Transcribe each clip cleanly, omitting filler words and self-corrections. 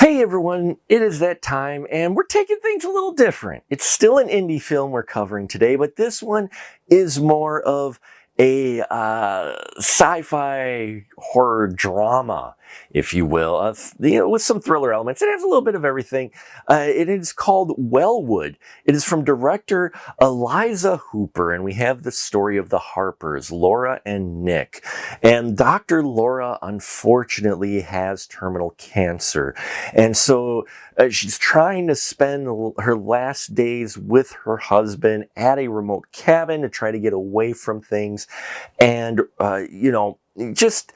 Hey everyone, it is that time and we're taking things a little different. It's still an indie film we're covering today, but this one is more of a sci-fi horror drama, if you will, with some thriller elements. It has a little bit of everything. It is called Wellwood. It is from director Eliza Hooper, and we have the story of the Harpers, Laura and Nick. And Dr. Laura, unfortunately, has terminal cancer. And so she's trying to spend her last days with her husband at a remote cabin to try to get away from things and, just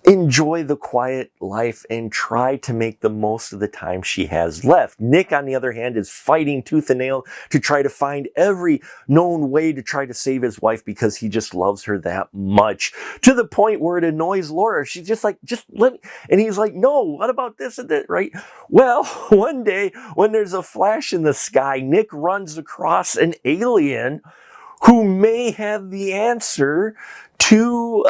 enjoy the quiet life and try to make the most of the time she has left. Nick, on the other hand, is fighting tooth and nail to try to find every known way to try to save his wife because he just loves her that much, to the point where it annoys Laura. She's just like, just let me. And he's like, no, what about this and that, right? Well, one day when there's a flash in the sky, Nick runs across an alien who may have the answer to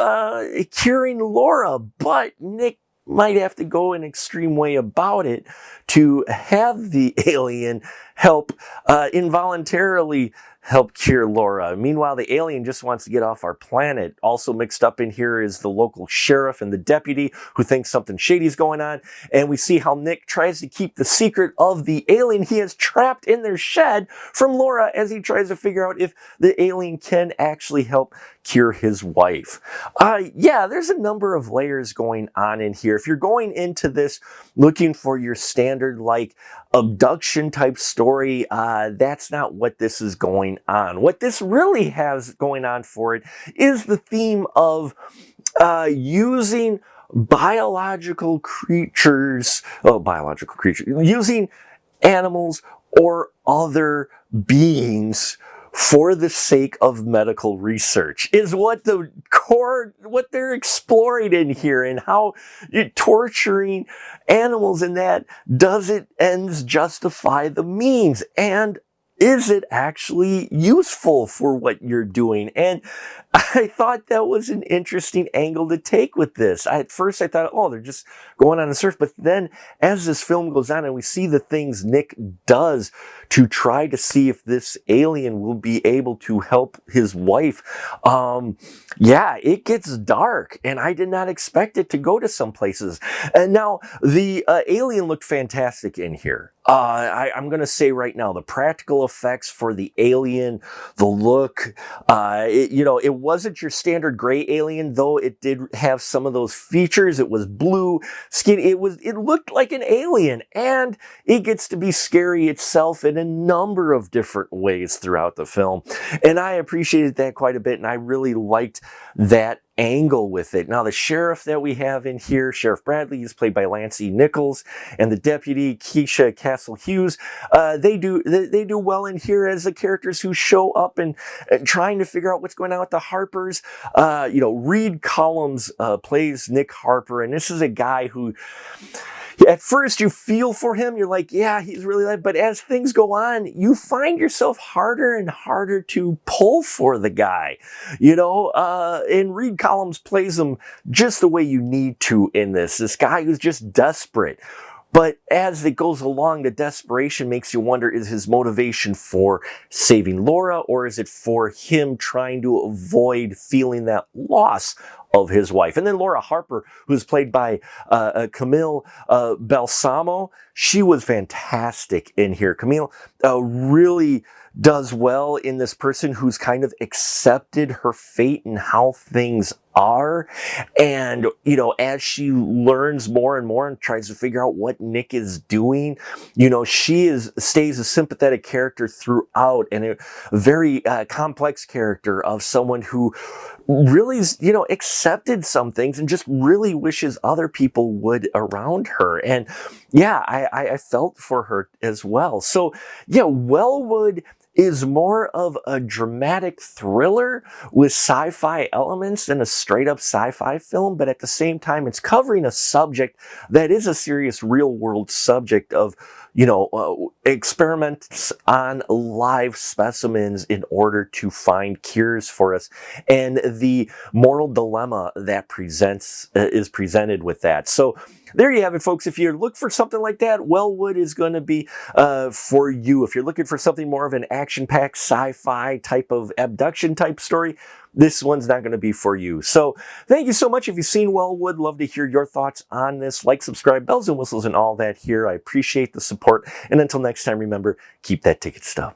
curing Laura, but Nick might have to go an extreme way about it to have the alien help involuntarily help cure Laura. Meanwhile, the alien just wants to get off our planet. Also mixed up in here is the local sheriff and the deputy who thinks something shady's going on. And we see how Nick tries to keep the secret of the alien he has trapped in their shed from Laura as he tries to figure out if the alien can actually help cure his wife. There's a number of layers going on in here. If you're going into this looking for your standard like abduction type story, that's not what this is going on. What this using using animals or other beings for the sake of medical research is what they're exploring in here, and how torturing animals in that, does it ends justify the means, and is it actually useful for what you're doing? And I thought that was an interesting angle to take with this. At first I thought, oh, they're just going on the surf. But then as this film goes on and we see the things Nick does to try to see if this alien will be able to help his wife, it gets dark. And I did not expect it to go to some places. And now the alien looked fantastic in here. I'm going to say right now, the practical effects for the alien, the look, it wasn't your standard gray alien, though it did have some of those features. It was blue skin. It looked like an alien, and it gets to be scary itself in a number of different ways throughout the film. And I appreciated that quite a bit, and I really liked that angle with it. Now, the sheriff that we have in here, Sheriff Bradley, is played by Lance E. Nichols, and the deputy, Keisha Castle Hughes, they do well in here as the characters who show up and trying to figure out what's going on with the Harpers. Reed Collins plays Nick Harper, and this is a guy who, at first you feel for him, you're like, yeah, he's really like, but as things go on, you find yourself harder and harder to pull for the guy, and Reed Collins plays him just the way you need to in this guy who's just desperate. But as it goes along, the desperation makes you wonder, is his motivation for saving Laura, or is it for him trying to avoid feeling that loss of his wife? And then Laura Harper, who's played by Camille Balsamo, she was fantastic in here. Camille really does well in this person who's kind of accepted her fate and how things are. And, as she learns more and more and tries to figure out what Nick is doing, she stays a sympathetic character throughout, and a very complex character of someone who really, accepted some things and just really wishes other people would around her. And I felt for her as well. So Wellwood is more of a dramatic thriller with sci-fi elements than a straight-up sci-fi film, but at the same time, it's covering a subject that is a serious real-world subject of experiments on live specimens in order to find cures for us, and the moral dilemma that is presented with that. So there you have it, folks. If you look for something like that, Wellwood is going to be for you. If you're looking for something more of an action-packed sci-fi type of abduction type story, this one's not going to be for you. So thank you so much. If you've seen Wellwood, love to hear your thoughts on this. Like, subscribe, bells and whistles and all that here. I appreciate the support. And until next time, remember, keep that ticket stub.